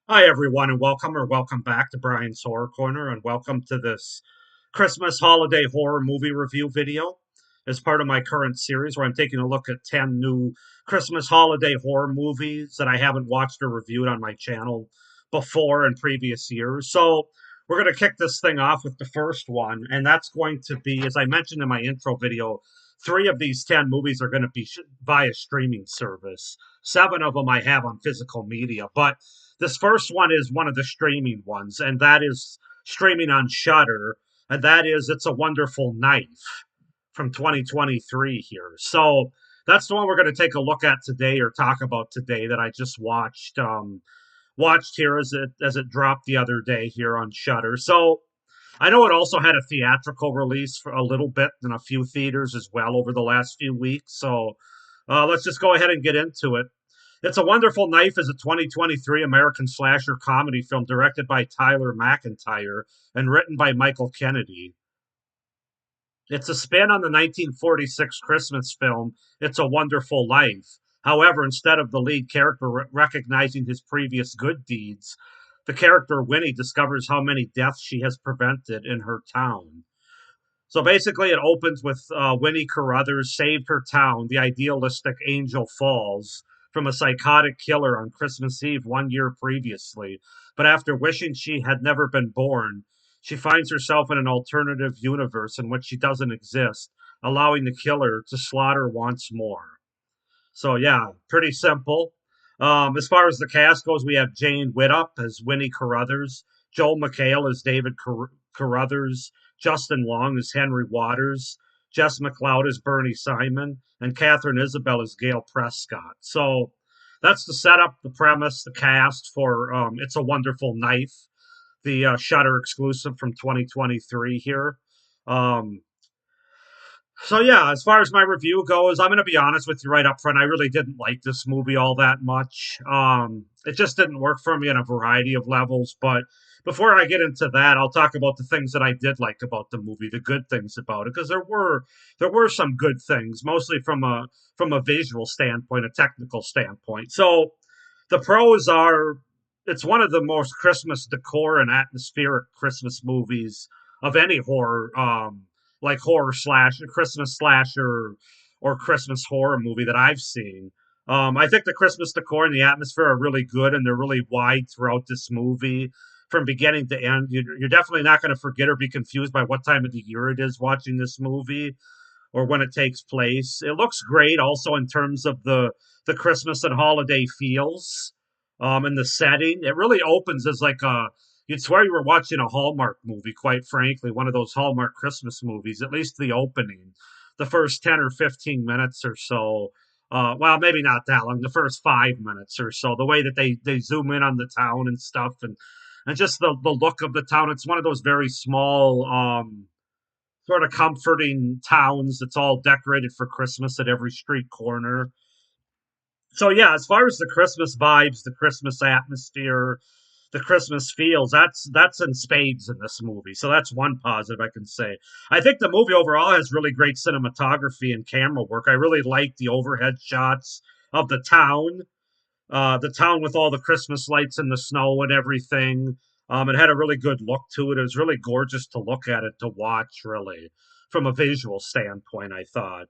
Hi, everyone, and welcome back to Brian's Horror Corner, and welcome to this Christmas holiday horror movie review video as part of my current series where I'm taking a look at 10 new Christmas holiday horror movies that I haven't watched or reviewed on my channel before in previous years. So, we're going to kick this thing off with the first one, and that's going to be, as I mentioned in my intro video, three of these 10 movies are going to be via streaming service. Seven of them I have on physical media, but this first one is one of the streaming ones, and that is streaming on Shudder, and that is It's a Wonderful Knife from 2023 here. So that's the one we're going to take a look at today or talk about today that I just watched here as it dropped the other day here on Shudder. So I know it also had a theatrical release for a little bit in a few theaters as well over the last few weeks. So let's just go ahead and get into it. It's a Wonderful Knife is a 2023 American slasher comedy film directed by Tyler McIntyre and written by Michael Kennedy. It's a spin on the 1946 Christmas film It's a Wonderful Life. However, instead of the lead character recognizing his previous good deeds, the character Winnie discovers how many deaths she has prevented in her town. So basically, it opens with Winnie Carruthers saved her town, the idealistic Angel Falls, from a psychotic killer on Christmas Eve 1 year previously. But after wishing she had never been born, she finds herself in an alternative universe in which she doesn't exist, allowing the killer to slaughter once more. So yeah, pretty simple. As far as the cast goes, we have Jane Widdop as Winnie Carruthers, Joel McHale as David Carruthers, Justin Long as Henry Waters, Jess McLeod as Bernie Simon, and Catherine Isabel as Gail Prescott. So that's the setup, the premise, the cast for It's a Wonderful Knife, the Shutter exclusive from 2023 here. Um, so yeah, as far as my review goes, I'm gonna be honest with you right up front. I really didn't like this movie all that much. It just didn't work for me on a variety of levels. But before I get into that, I'll talk about the things that I did like about the movie, the good things about it, because there were some good things, mostly from a visual standpoint, a technical standpoint. So the pros are it's one of the most Christmas decor and atmospheric Christmas movies of any horror like horror slasher, Christmas slasher, or Christmas horror movie that I've seen. I think the Christmas decor and the atmosphere are really good, and they're really wide throughout this movie from beginning to end. You're definitely not going to forget or be confused by what time of the year it is watching this movie or when it takes place. It looks great also in terms of the Christmas and holiday feels and the setting. It really opens as like a you'd swear you were watching a Hallmark movie, quite frankly, one of those Hallmark Christmas movies, at least the opening, the first 10 or 15 minutes or so. Well, maybe not that long, the first 5 minutes or so, the way that they zoom in on the town and stuff and just the look of the town. It's one of those very small, sort of comforting towns that's all decorated for Christmas at every street corner. So yeah, as far as the Christmas vibes, the Christmas atmosphere, the Christmas feels, that's in spades in this movie. So that's one positive I can say. I think the movie overall has really great cinematography and camera work. I really like the overhead shots of the town with all the Christmas lights and the snow and everything. It had a really good look to it. It was really gorgeous to look at it, to watch, really, from a visual standpoint, I thought.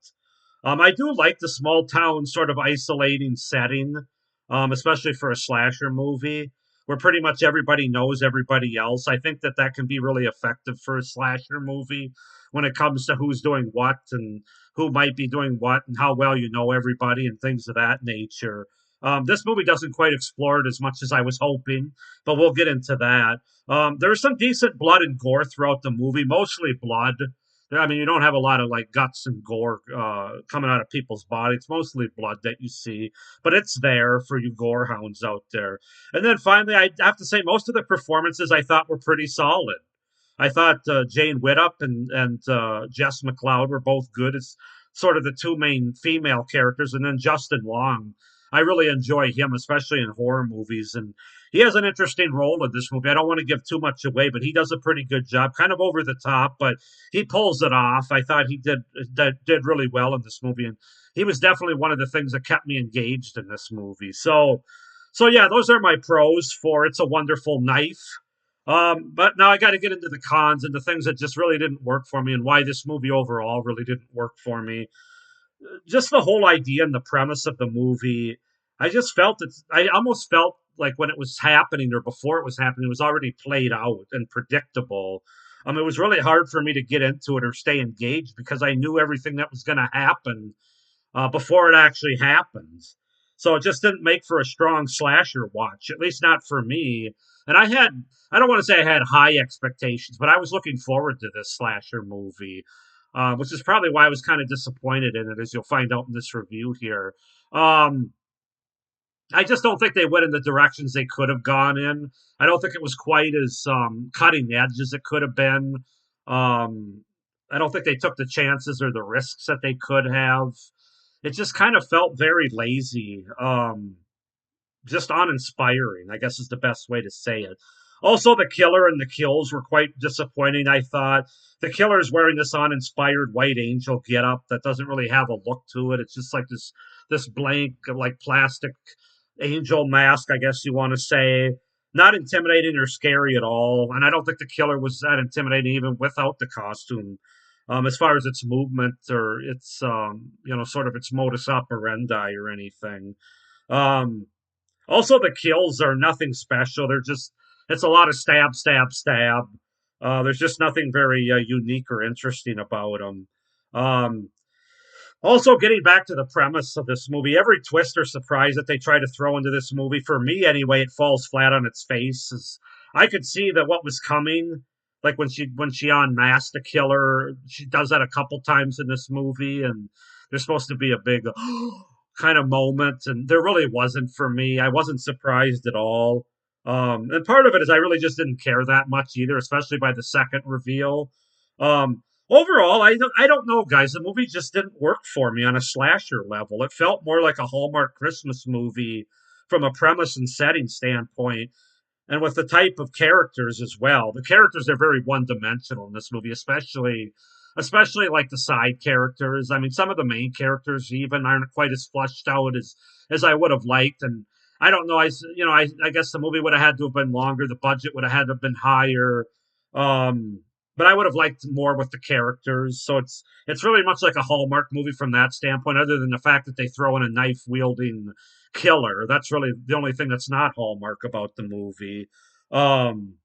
I do like the small town sort of isolating setting, especially for a slasher movie where pretty much everybody knows everybody else. I think that that can be really effective for a slasher movie when it comes to who's doing what and who might be doing what and how well you know everybody and things of that nature. This movie doesn't quite explore it as much as I was hoping, but we'll get into that. There's some decent blood and gore throughout the movie, mostly blood. I mean, you don't have a lot of like guts and gore coming out of people's bodies. It's mostly blood that you see, but it's there for you gore hounds out there. And then finally, I have to say, most of the performances I thought were pretty solid. I thought Jane Widdop and Jess McLeod were both good as sort of the two main female characters, and then Justin Long. I really enjoy him, especially in horror movies, and he has an interesting role in this movie. I don't want to give too much away, but he does a pretty good job, kind of over the top, but he pulls it off. I thought he did really well in this movie, and he was definitely one of the things that kept me engaged in this movie. So So yeah, those are my pros for It's a Wonderful Knife. But now I got to get into the cons and the things that just really didn't work for me and why this movie overall really didn't work for me. Just the whole idea and the premise of the movie, I just felt it. I almost felt like when it was happening or before it was happening, it was already played out and predictable. It was really hard for me to get into it or stay engaged because I knew everything that was going to happen before it actually happens. So it just didn't make for a strong slasher watch, at least not for me. And I don't want to say I had high expectations, but I was looking forward to this slasher movie, which is probably why I was kind of disappointed in it, as you'll find out in this review here. Um, I just don't think they went in the directions they could have gone in. I don't think it was quite as cutting edge as it could have been. Um, I don't think they took the chances or the risks that they could have. It just kind of felt very lazy. Just uninspiring, I guess is the best way to say it. Also, the killer and the kills were quite disappointing, I thought. The killer's wearing this uninspired white angel getup that doesn't really have a look to it. It's just like this blank, like plastic angel mask, I guess you want to say. Not intimidating or scary at all. And I don't think the killer was that intimidating even without the costume. As far as its movement or its sort of its modus operandi or anything. Um, Also, the kills are nothing special. They're just, it's a lot of stab, stab, stab. There's just nothing very unique or interesting about them. Um, Also, getting back to the premise of this movie, every twist or surprise that they try to throw into this movie, for me anyway, it falls flat on its face. I could see that what was coming, like when she unmasked the killer, she does that a couple times in this movie, and there's supposed to be a big kind of moment, and there really wasn't for me. I wasn't surprised at all. And part of it is I really just didn't care that much either, especially by the second reveal. Overall, I don't know, guys. The movie just didn't work for me on a slasher level. It felt more like a Hallmark Christmas movie from a premise and setting standpoint, and with the type of characters as well. The characters are very one dimensional in this movie, especially like the side characters. I mean, some of the main characters even aren't quite as fleshed out as I would have liked. And I don't know. I guess the movie would have had to have been longer. The budget would have had to have been higher. Um, but I would have liked more with the characters. So it's really much like a Hallmark movie from that standpoint, other than the fact that they throw in a knife wielding killer. That's really the only thing that's not Hallmark about the movie. Um,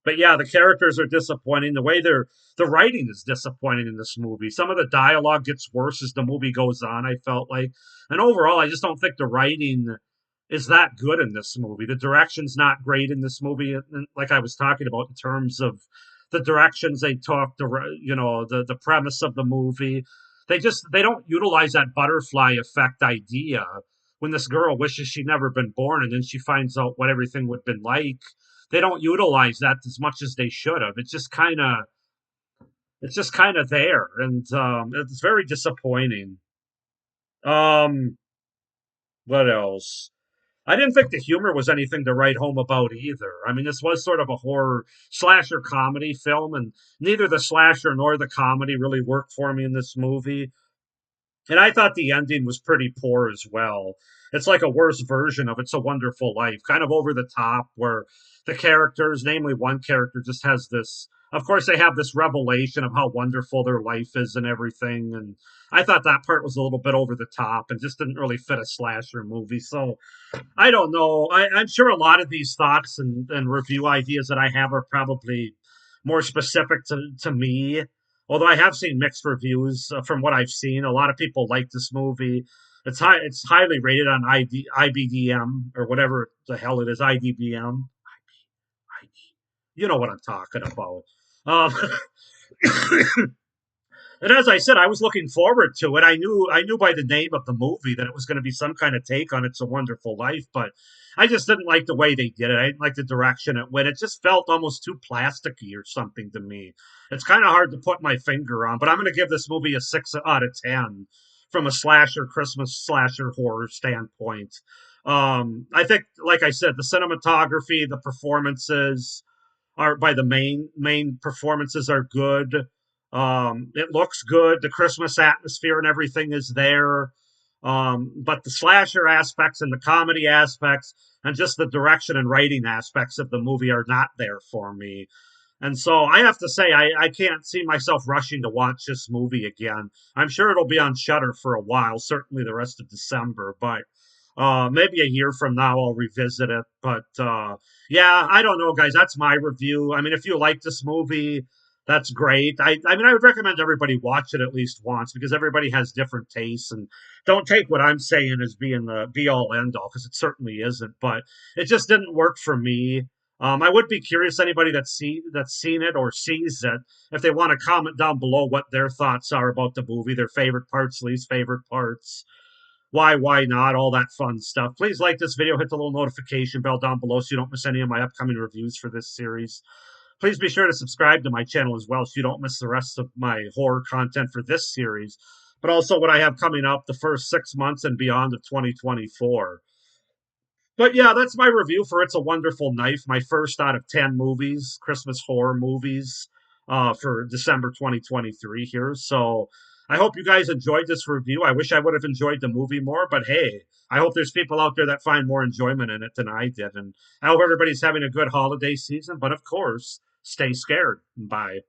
but yeah, the characters are disappointing. The writing is disappointing in this movie. Some of the dialogue gets worse as the movie goes on. I felt like, and overall, I just don't think the writing is that good in this movie. The direction's not great in this movie, like I was talking about in terms of the directions they took, the premise of the movie. They don't utilize that butterfly effect idea when this girl wishes she'd never been born and then she finds out what everything would have been like. They don't utilize that as much as they should have. It's just kind of there, and it's very disappointing. Um, what else? I didn't think the humor was anything to write home about either. I mean, this was sort of a horror slasher comedy film, and neither the slasher nor the comedy really worked for me in this movie. And I thought the ending was pretty poor as well. It's like a worse version of It's a Wonderful Life, kind of over the top, where the characters, namely one character, just has this. Of course, they have this revelation of how wonderful their life is and everything. And I thought that part was a little bit over the top and just didn't really fit a slasher movie. So I don't know. I'm sure a lot of these thoughts and review ideas that I have are probably more specific to me. Although I have seen mixed reviews from what I've seen, a lot of people like this movie. It's highly rated on IBDM or whatever the hell it is, IDBM. You know what I'm talking about. Um, And as I said, I was looking forward to it. I knew by the name of the movie that it was going to be some kind of take on It's a Wonderful Life, but I just didn't like the way they did it. I didn't like the direction it went. It just felt almost too plasticky or something to me. It's kind of hard to put my finger on, but I'm going to give this movie a 6 out of 10 from a slasher Christmas slasher horror standpoint. I think, like I said, the cinematography, the performances, are by the main performances are good. It looks good. The Christmas atmosphere and everything is there. But the slasher aspects and the comedy aspects and just the direction and writing aspects of the movie are not there for me. And so I have to say, I can't see myself rushing to watch this movie again. I'm sure it'll be on Shutter for a while, certainly the rest of December, but maybe a year from now I'll revisit it. But yeah, I don't know, guys. That's my review. I mean, if you like this movie, that's great. I mean, I would recommend everybody watch it at least once because everybody has different tastes, and don't take what I'm saying as being the be all end all because it certainly isn't. But it just didn't work for me. I would be curious anybody that's seen it or sees it if they want to comment down below what their thoughts are about the movie, their favorite parts, least favorite parts, why not, all that fun stuff. Please like this video, hit the little notification bell down below so you don't miss any of my upcoming reviews for this series. Please be sure to subscribe to my channel as well so you don't miss the rest of my horror content for this series, but also what I have coming up the first 6 months and beyond of 2024. But yeah, that's my review for It's a Wonderful Knife, my first out of 10 movies, Christmas horror movies, for December 2023 here. So I hope you guys enjoyed this review. I wish I would have enjoyed the movie more, but hey, I hope there's people out there that find more enjoyment in it than I did. And I hope everybody's having a good holiday season. But of course, stay scared. Bye.